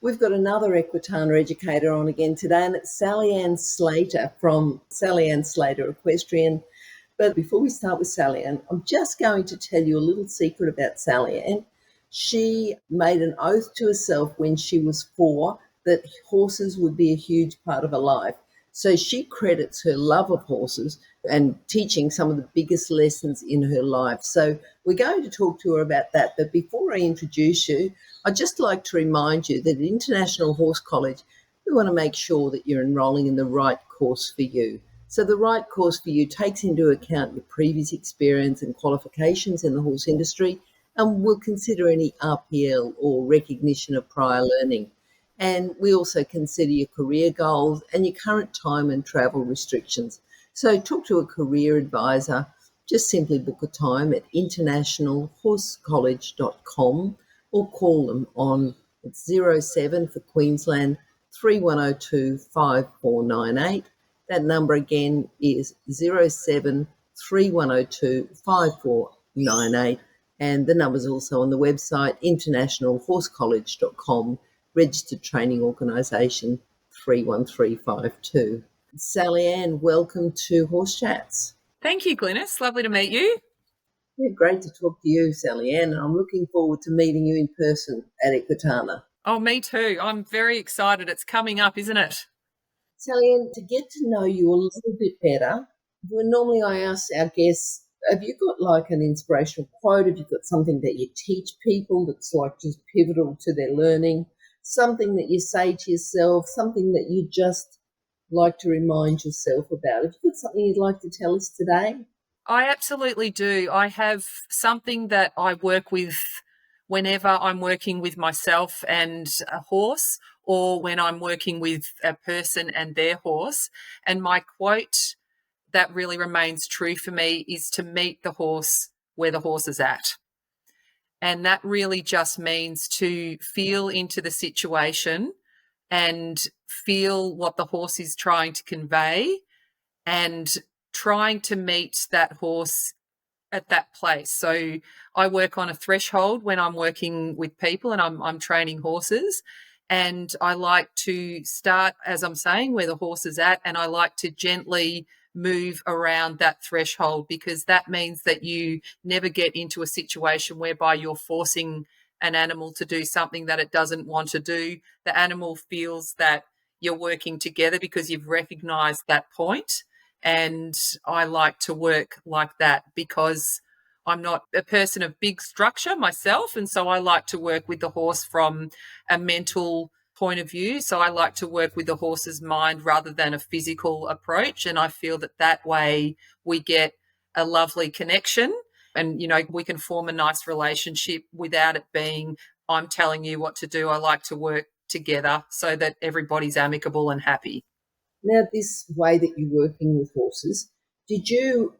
We've got another Equitana educator on again today, and it's Sallyanne Slater from Slater Equestrian. But before we start with Sallyanne, I'm just going to tell you a little secret about Sallyanne. She made an oath to herself when she was 4 that horses would be a huge part of her life. So she credits her love of horses and teaching some of the biggest lessons in her life. So we're going to talk to her about that. But before I introduce you, I'd just like to remind you that at International Horse College, we want to make sure that you're enrolling in the right course for you. So the right course for you takes into account your previous experience and qualifications in the horse industry, and will consider any RPL or recognition of prior learning. And we also consider your career goals and your current time and travel restrictions. So talk to a career advisor. Just simply book a time at internationalhorsecollege.com or call them on 07 for Queensland 3102 5498. That number again is 07 3102 5498. And the number's also on the website, internationalhorsecollege.com, registered training organisation 31352. Sallyanne, welcome to Horse Chats. Thank you, Glenys. Lovely to meet you. Yeah, great to talk to you, Sallyanne. I'm looking forward to meeting you in person at Equitana. Oh, me too. I'm very excited. It's coming up, isn't it? Sallyanne, to get to know you a little bit better, normally I ask our guests, have you got like an inspirational quote? Have you got something that you teach people that's like just pivotal to their learning? Something that you say to yourself, something that you just like to remind yourself about? Have you got something you'd like to tell us today? I absolutely do. I have something that I work with whenever I'm working with myself and a horse, or when I'm working with a person and their horse. And my quote that really remains true for me is to meet the horse where the horse is at. And that really just means to feel into the situation and feel what the horse is trying to convey, and trying to meet that horse at that place. So I work on a threshold when I'm working with people and I'm training horses. And I like to start, as I'm saying, where the horse is at, and I like to gently move around that threshold, because that means that you never get into a situation whereby you're forcing an animal to do something that it doesn't want to do. The animal feels that you're working together because you've recognized that point. And I like to work like that because I'm not a person of big structure myself. And so I like to work with the horse from a mental point of view. So I like to work with the horse's mind rather than a physical approach. And I feel that that way we get a lovely connection, and, you know, we can form a nice relationship without it being, I'm telling you what to do. I like to work together so that everybody's amicable and happy. Now, this way that you're working with horses, did you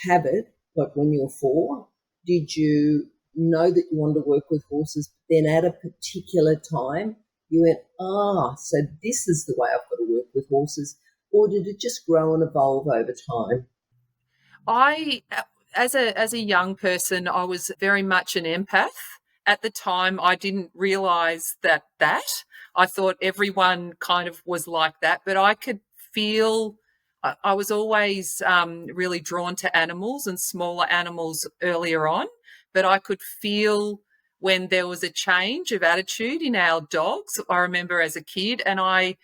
have it, like when you were 4? Did you know that you wanted to work with horses, but then at a particular time you went, so this is the way I've got to work with horses? Or did it just grow and evolve over time? As a young person, I was very much an empath. At the time, I didn't realise that. I thought everyone kind of was like that, but I could feel. I was always really drawn to animals and smaller animals earlier on, but I could feel when there was a change of attitude in our dogs. I remember as a kid, and I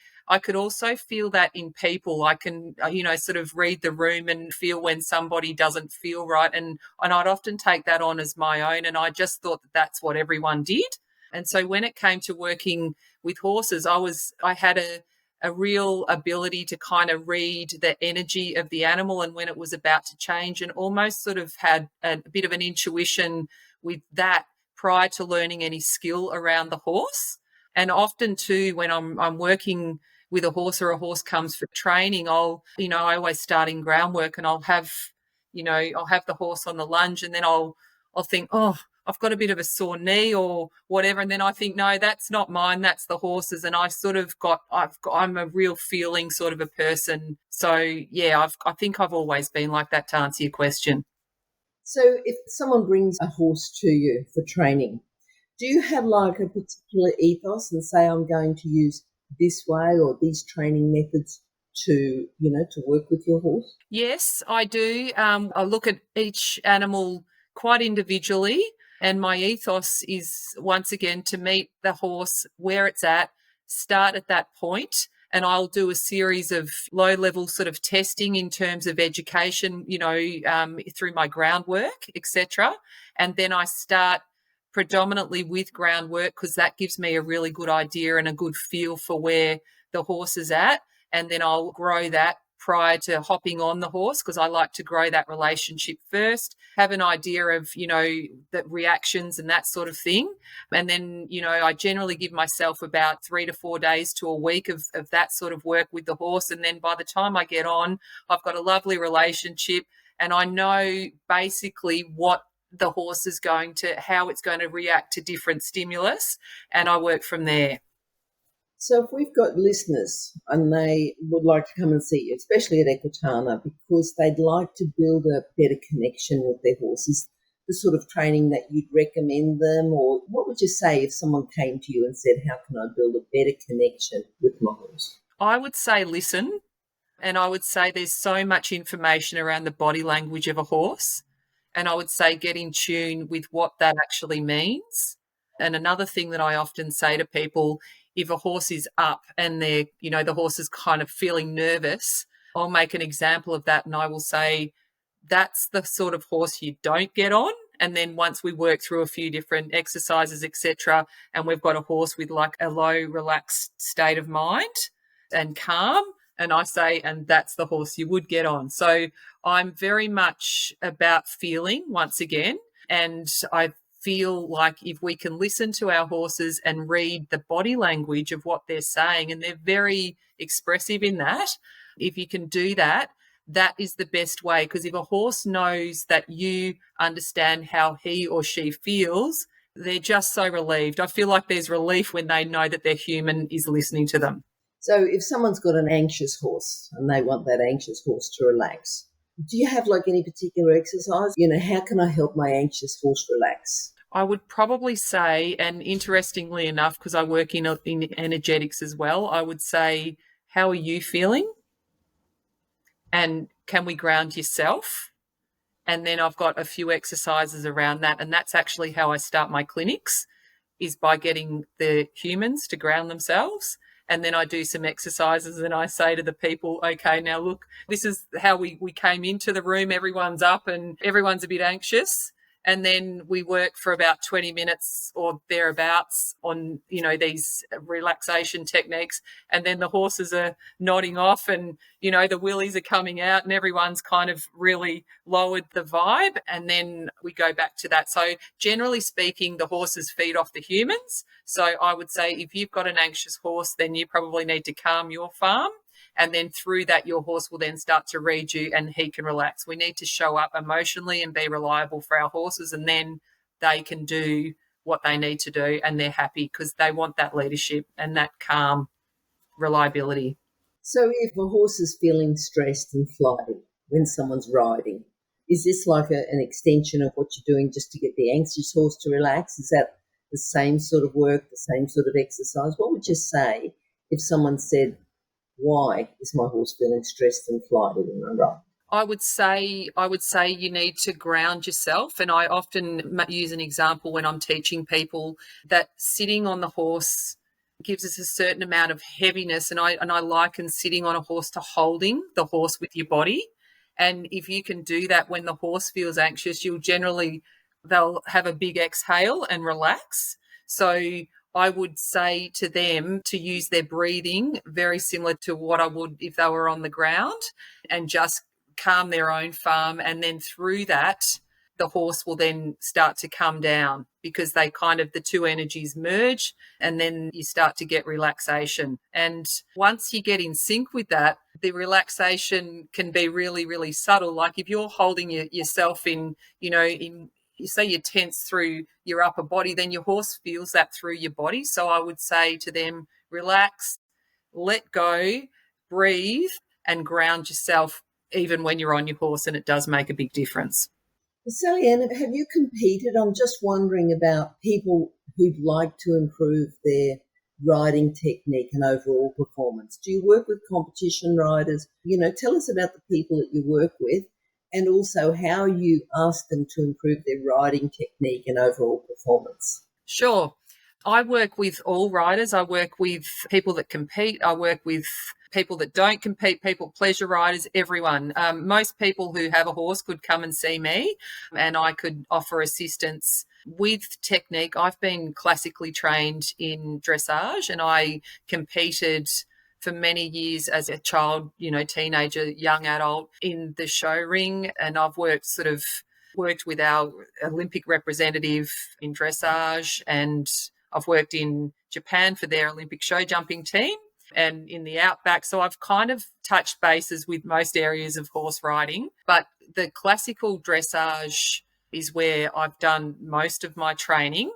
could also feel that in people. I can, sort of read the room and feel when somebody doesn't feel right. And I'd often take that on as my own. And I just thought that that's what everyone did. And so when it came to working with horses, I had a real ability to kind of read the energy of the animal and when it was about to change, and almost sort of had a bit of an intuition with that prior to learning any skill around the horse. And often too, when I'm working with a horse or a horse comes for training, I always start in groundwork, and I'll have the horse on the lunge, and then I'll think, I've got a bit of a sore knee or whatever. And then I think, no, that's not mine, that's the horse's. And I sort of I'm a real feeling sort of a person. So yeah, I think I've always been like that, to answer your question. So if someone brings a horse to you for training, Do you have like a particular ethos and say I'm going to use this way or these training methods to, to work with your horse? Yes, I do. I look at each animal quite individually, and my ethos is once again to meet the horse where it's at, start at that point, and I'll do a series of low level sort of testing in terms of education, through my groundwork, etc. And then I start predominantly with groundwork because that gives me a really good idea and a good feel for where the horse is at. And then I'll grow that prior to hopping on the horse because I like to grow that relationship first, have an idea of, the reactions and that sort of thing. And then, I generally give myself about 3 to 4 days to a week of that sort of work with the horse. And then by the time I get on, I've got a lovely relationship and I know basically what the horse is how it's going to react to different stimulus. And I work from there. So if we've got listeners and they would like to come and see you, especially at Equitana, because they'd like to build a better connection with their horses, the sort of training that you'd recommend them, or what would you say if someone came to you and said, how can I build a better connection with my horse? I would say listen, and I would say there's so much information around the body language of a horse, and I would say get in tune with what that actually means. And another thing that I often say to people, if a horse is up and the horse is kind of feeling nervous, I'll make an example of that and I will say, that's the sort of horse you don't get on. And then once we work through a few different exercises, etc., and we've got a horse with like a low, relaxed state of mind and calm, and I say, and that's the horse you would get on. So I'm very much about feeling once again, and I feel like if we can listen to our horses and read the body language of what they're saying, and they're very expressive in that, if you can do that, that is the best way. Because if a horse knows that you understand how he or she feels, they're just so relieved. I feel like there's relief when they know that their human is listening to them. So if someone's got an anxious horse and they want that anxious horse to relax, do you have like any particular exercise? How can I help my anxious horse relax? I would probably say, and interestingly enough, because I work in energetics as well, I would say, how are you feeling? And can we ground yourself? And then I've got a few exercises around that. And that's actually how I start my clinics, is by getting the humans to ground themselves. And then I do some exercises and I say to the people, okay, now look, this is how we came into the room. Everyone's up and everyone's a bit anxious. And then we work for about 20 minutes or thereabouts on, these relaxation techniques. And then the horses are nodding off and, the willies are coming out and everyone's kind of really lowered the vibe. And then we go back to that. So generally speaking, the horses feed off the humans. So I would say if you've got an anxious horse, then you probably need to calm your farm. And then through that, your horse will then start to read you and he can relax. We need to show up emotionally and be reliable for our horses, and then they can do what they need to do and they're happy because they want that leadership and that calm reliability. So if a horse is feeling stressed and flighty when someone's riding, is this like an extension of what you're doing just to get the anxious horse to relax? Is that the same sort of work, the same sort of exercise? What would you say if someone said, why is my horse feeling stressed and flighty when I ride? I would say you need to ground yourself. And I often use an example when I'm teaching people that sitting on the horse gives us a certain amount of heaviness. And I liken sitting on a horse to holding the horse with your body. And if you can do that when the horse feels anxious, they'll have a big exhale and relax. So I would say to them to use their breathing very similar to what I would if they were on the ground, and just calm their own farm. And then through that, the horse will then start to come down because the two energies merge, and then you start to get relaxation. And once you get in sync with that, the relaxation can be really, really subtle. Like if you're holding yourself in you say you're tense through your upper body, then your horse feels that through your body. So I would say to them, relax, let go, breathe, and ground yourself even when you're on your horse, and it does make a big difference. Sallyanne, have you competed? I'm just wondering about people who'd like to improve their riding technique and overall performance? Do you work with competition riders? Tell us about the people that you work with and also how you ask them to improve their riding technique and overall performance. Sure. I work with all riders. I work with people that compete. I work with people that don't compete, people, pleasure riders, everyone. Most people who have a horse could come and see me and I could offer assistance with technique. I've been classically trained in dressage and I competed for many years as a child, teenager, young adult in the show ring. And I've worked with our Olympic representative in dressage, and I've worked in Japan for their Olympic show jumping team and in the outback. So I've kind of touched bases with most areas of horse riding, but the classical dressage is where I've done most of my training,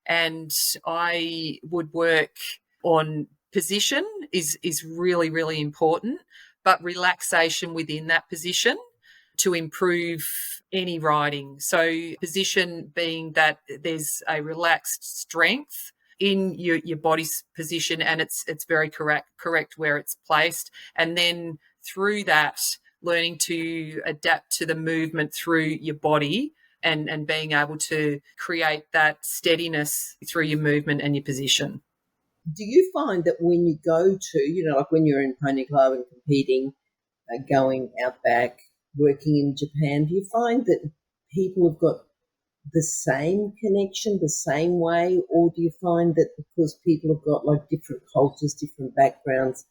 and I would work on position is really, really important, but relaxation within that position to improve any riding. So position being that there's a relaxed strength in your body's position and it's very correct where it's placed. And then through that, learning to adapt to the movement through your body and being able to create that steadiness through your movement and your position. Do you find that when you go to, like when you're in Pony Club and competing, going out back, working in Japan, do you find that people have got the same connection, the same way, or do you find that because people have got like different cultures, different backgrounds,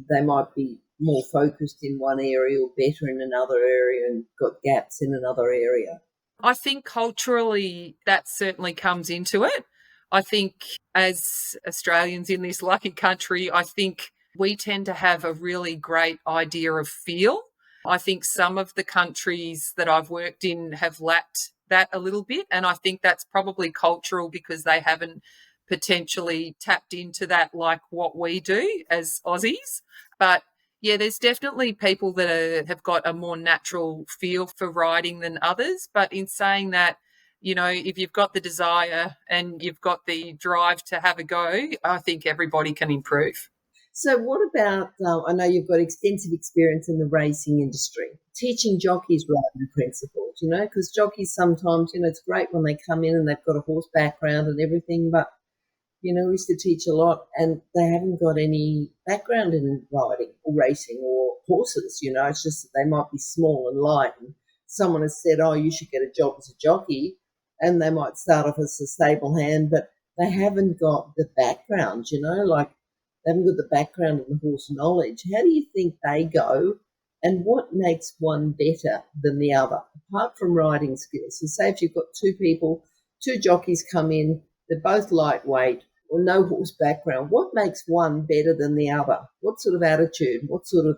they might be more focused in one area or better in another area and got gaps in another area? I think culturally that certainly comes into it. I think as Australians in this lucky country, I think we tend to have a really great idea of feel. I think some of the countries that I've worked in have lacked that a little bit. And I think that's probably cultural because they haven't potentially tapped into that like what we do as Aussies. But yeah, there's definitely people that have got a more natural feel for riding than others. But in saying that, if you've got the desire and you've got the drive to have a go, I think everybody can improve. So what about, I know you've got extensive experience in the racing industry, teaching jockeys riding principles, because jockeys sometimes, it's great when they come in and they've got a horse background and everything, but, we used to teach a lot and they haven't got any background in riding or racing or horses, it's just that they might be small and light and someone has said, oh, you should get a job as a jockey, and they might start off as a stable hand, but they haven't got the background, like they haven't got the background and the horse knowledge. How do you think they go and what makes one better than the other, apart from riding skills? So say if you've got two jockeys come in, they're both lightweight or no horse background, what makes one better than the other? What sort of attitude, what sort of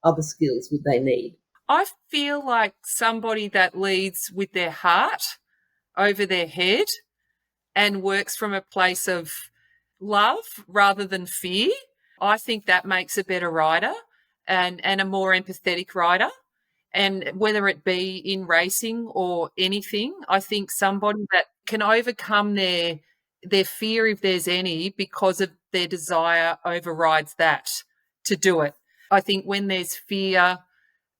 other skills would they need? I feel like somebody that leads with their heart over their head and works from a place of love rather than fear. I think that makes a better rider and a more empathetic rider. And whether it be in racing or anything, I think somebody that can overcome their fear, if there's any, because of their desire overrides that to do it. I think when there's fear,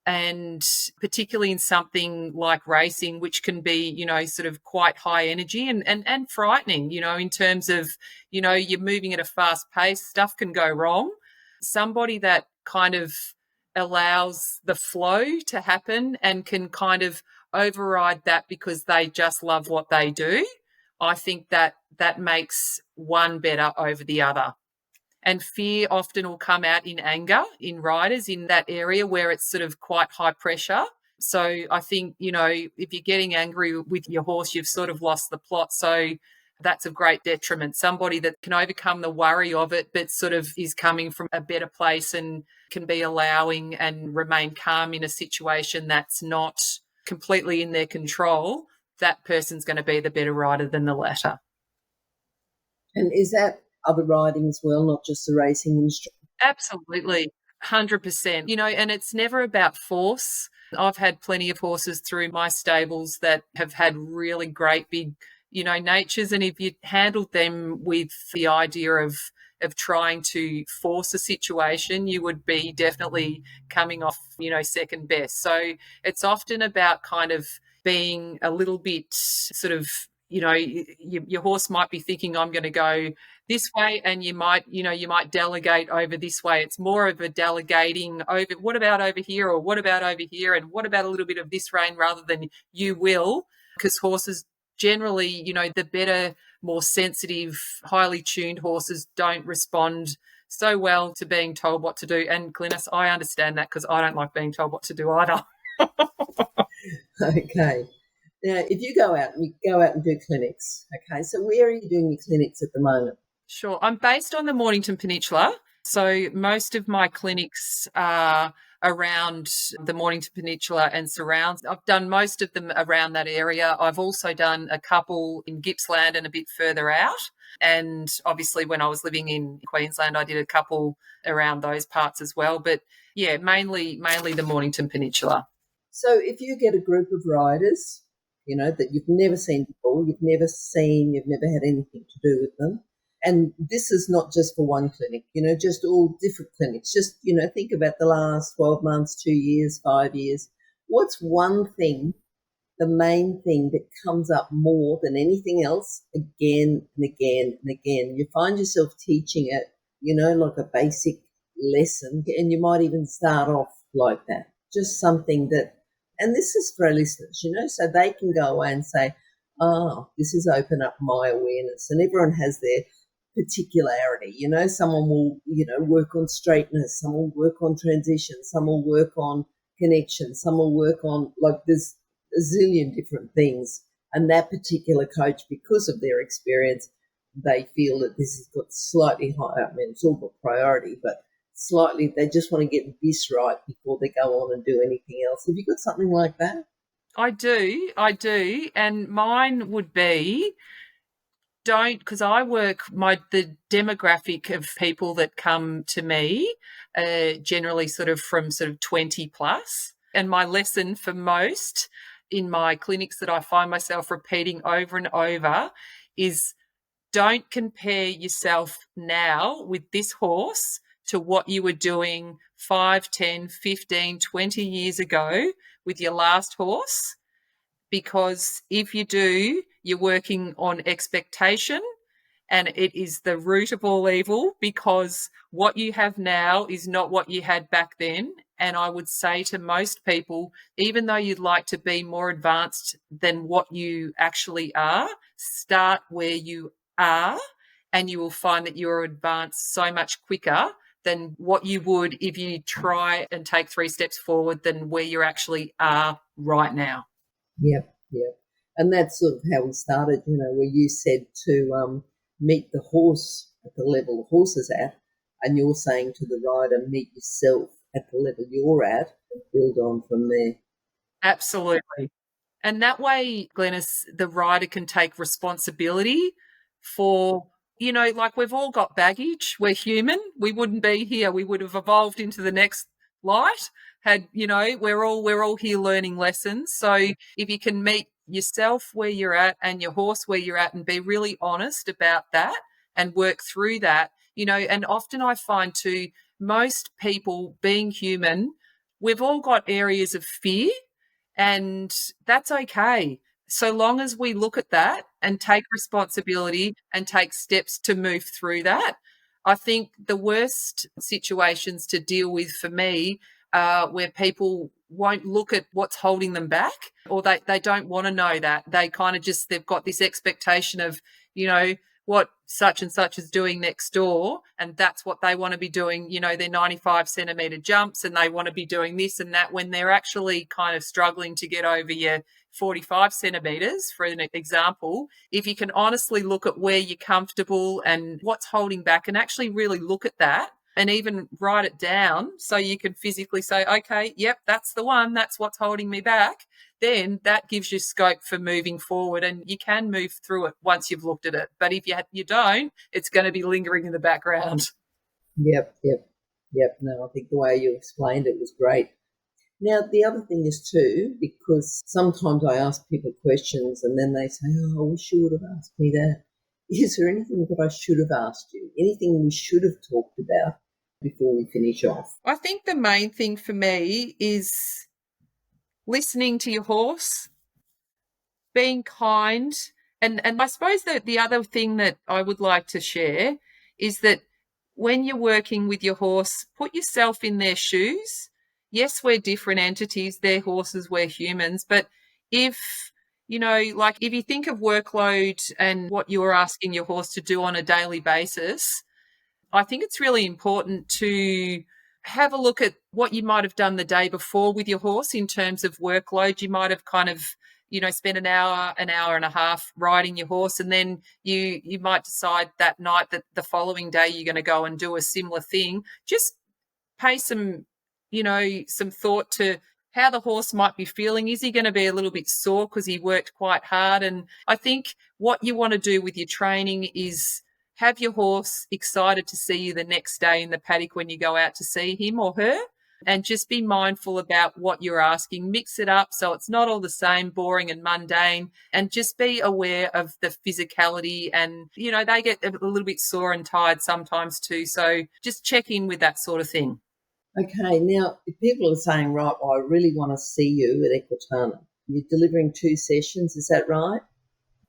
and particularly in something like racing, which can be, sort of quite high energy and frightening, in terms of, you're moving at a fast pace, stuff can go wrong. Somebody that kind of allows the flow to happen and can kind of override that because they just love what they do, I think that makes one better over the other. And fear often will come out in anger in riders in that area where it's sort of quite high pressure. So I think, if you're getting angry with your horse, you've sort of lost the plot. So that's a great detriment. Somebody that can overcome the worry of it, but sort of is coming from a better place and can be allowing and remain calm in a situation that's not completely in their control, that person's going to be the better rider than the latter. And is that other riding as well, not just the racing industry? Absolutely, 100%. And it's never about force. I've had plenty of horses through my stables that have had really great big natures, and if you handled them with the idea of trying to force a situation, you would be definitely coming off, second best. So it's often about kind of being a little bit sort of, your horse might be thinking, I'm going to go this way, and you might delegate over this way. It's more of a delegating over, what about over here, or what about over here, and what about a little bit of this rein, rather than you will, because horses generally, the better, more sensitive, highly tuned horses don't respond so well to being told what to do. And Glenys, I understand that, because I don't like being told what to do either. Okay. Now, if you go out and do clinics, okay, so where are you doing your clinics at the moment? Sure. I'm based on the Mornington Peninsula. So most of my clinics are around the Mornington Peninsula and surrounds. I've done most of them around that area. I've also done a couple in Gippsland and a bit further out. And obviously when I was living in Queensland, I did a couple around those parts as well. But yeah, mainly the Mornington Peninsula. So if you get a group of riders, that you've never seen before, you've never had anything to do with them, and this is not just for one clinic, just all different clinics. Just, think about the last 12 months, 2 years, 5 years. What's one thing, the main thing that comes up more than anything else again and again and again? You find yourself teaching it, like a basic lesson, and you might even start off like that. Just something that, and this is for our listeners, so they can go away and say, oh, this has opened up my awareness. And everyone has their particularity. Someone will, work on straightness, some will work on transition, some will work on connection, some will work on, like, there's a zillion different things. And that particular coach, because of their experience, they feel that this has got slightly higher, I mean, it's all got priority, but slightly, they just want to get this right before they go on and do anything else. Have you got something like that? I do. And mine would be, because I work, the demographic of people that come to me generally sort of from sort of 20 plus. And my lesson for most in my clinics that I find myself repeating over and over is, don't compare yourself now with this horse to what you were doing 5, 10, 15, 20 years ago with your last horse. Because if you do, you're working on expectation, and it is the root of all evil, because what you have now is not what you had back then. And I would say to most people, even though you'd like to be more advanced than what you actually are, start where you are, and you will find that you're advanced so much quicker than what you would if you try and take 3 steps forward than where you actually are right now. Yep. And that's sort of how we started, where you said to meet the horse at the level the horse is at, and you're saying to the rider, meet yourself at the level you're at and build on from there. Absolutely. And that way, Glenys, the rider can take responsibility for, like, we've all got baggage. We're human. We wouldn't be here. We would have evolved into the next light. We're all here learning lessons. So if you can meet yourself where you're at and your horse where you're at and be really honest about that and work through that, and often I find too, most people, being human, we've all got areas of fear, and that's okay. So long as we look at that and take responsibility and take steps to move through that. I think the worst situations to deal with for me are where people won't look at what's holding them back, or they don't want to know that. They kind of just, they've got this expectation of, what such and such is doing next door, and that's what they want to be doing, their 95 centimetre jumps, and they want to be doing this and that, when they're actually kind of struggling to get over your 45 centimetres, for an example. If you can honestly look at where you're comfortable and what's holding back, and actually really look at that and even write it down so you can physically say, okay, yep, that's the one, that's what's holding me back, then that gives you scope for moving forward, and you can move through it once you've looked at it. But if you don't, it's going to be lingering in the background. Yep. No, I think the way you explained it was great. Now, the other thing is too, because sometimes I ask people questions and then they say, oh, I wish you would have asked me that. Is there anything that I should have asked you? Anything we should have talked about before we finish off? I think the main thing for me is listening to your horse, being kind. And I suppose that the other thing that I would like to share is that when you're working with your horse, put yourself in their shoes. Yes, we're different entities. They're horses, we're humans. But if, like if you think of workload and what you're asking your horse to do on a daily basis, I think it's really important to have a look at what you might have done the day before with your horse in terms of workload. You might have kind of, spent an hour and a half riding your horse, and then you might decide that night that the following day you're going to go and do a similar thing. Just pay some thought to how the horse might be feeling. Is he going to be a little bit sore because he worked quite hard? And I think what you want to do with your training is have your horse excited to see you the next day in the paddock when you go out to see him or her, and just be mindful about what you're asking. Mix it up so it's not all the same, boring and mundane, and just be aware of the physicality. And, they get a little bit sore and tired sometimes too. So just check in with that sort of thing. Okay, now if people are saying, right, well, I really want to see you at Equitana. You're delivering 2 sessions, is that right?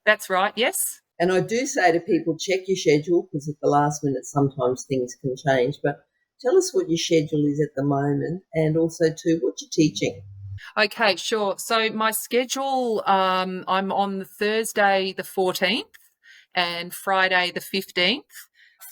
That's right, yes. And I do say to people, check your schedule, because at the last minute sometimes things can change. But tell us what your schedule is at the moment, and also too what you're teaching. Okay, sure. So my schedule, I'm on Thursday the 14th and Friday the 15th.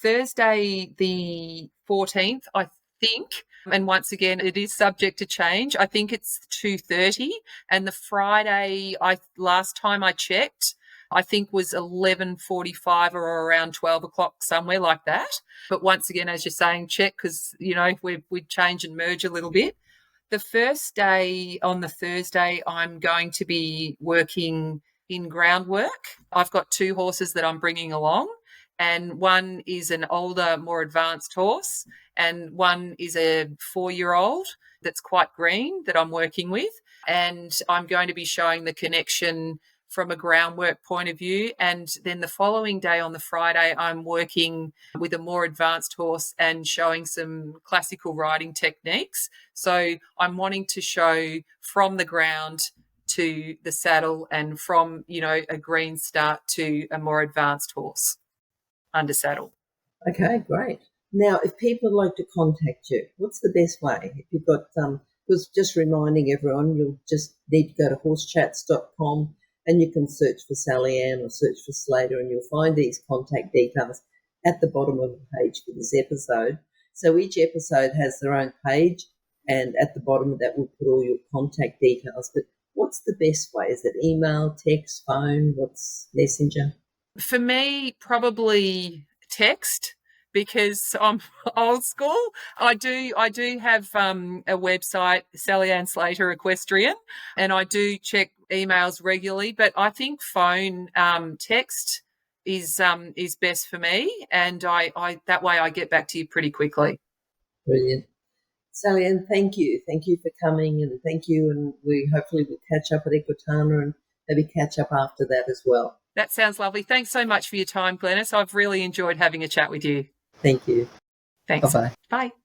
Thursday the 14th, I think, and once again, it is subject to change. I think it's 2:30, and the Friday, last time I checked, I think was 11:45 or around 12 o'clock, somewhere like that. But once again, as you're saying, check, because, we change and merge a little bit. The first day, on the Thursday, I'm going to be working in groundwork. I've got 2 horses that I'm bringing along, and one is an older, more advanced horse, and one is a 4-year-old that's quite green that I'm working with. And I'm going to be showing the connection from a groundwork point of view. And then the following day, on the Friday, I'm working with a more advanced horse and showing some classical riding techniques. So I'm wanting to show from the ground to the saddle, and from, a green start to a more advanced horse under saddle. Okay, great. Now, if people would like to contact you, what's the best way? If you've got, because just reminding everyone, you'll just need to go to horsechats.com and you can search for Sallyanne or search for Slater, and you'll find these contact details at the bottom of the page for this episode. So each episode has their own page, and at the bottom of that we'll put all your contact details. But what's the best way? Is it email, text, phone? What's messenger? For me, probably text, because I'm old school. I do have a website, Sallyanne Slater Equestrian, and I do check emails regularly. But I think phone, text is best for me, and I that way I get back to you pretty quickly. Brilliant. Sallyanne, thank you. Thank you for coming, and thank you. And we hopefully will catch up at Equitana and maybe catch up after that as well. That sounds lovely. Thanks so much for your time, Glenys. I've really enjoyed having a chat with you. Thank you. Thanks. Bye-bye. Bye.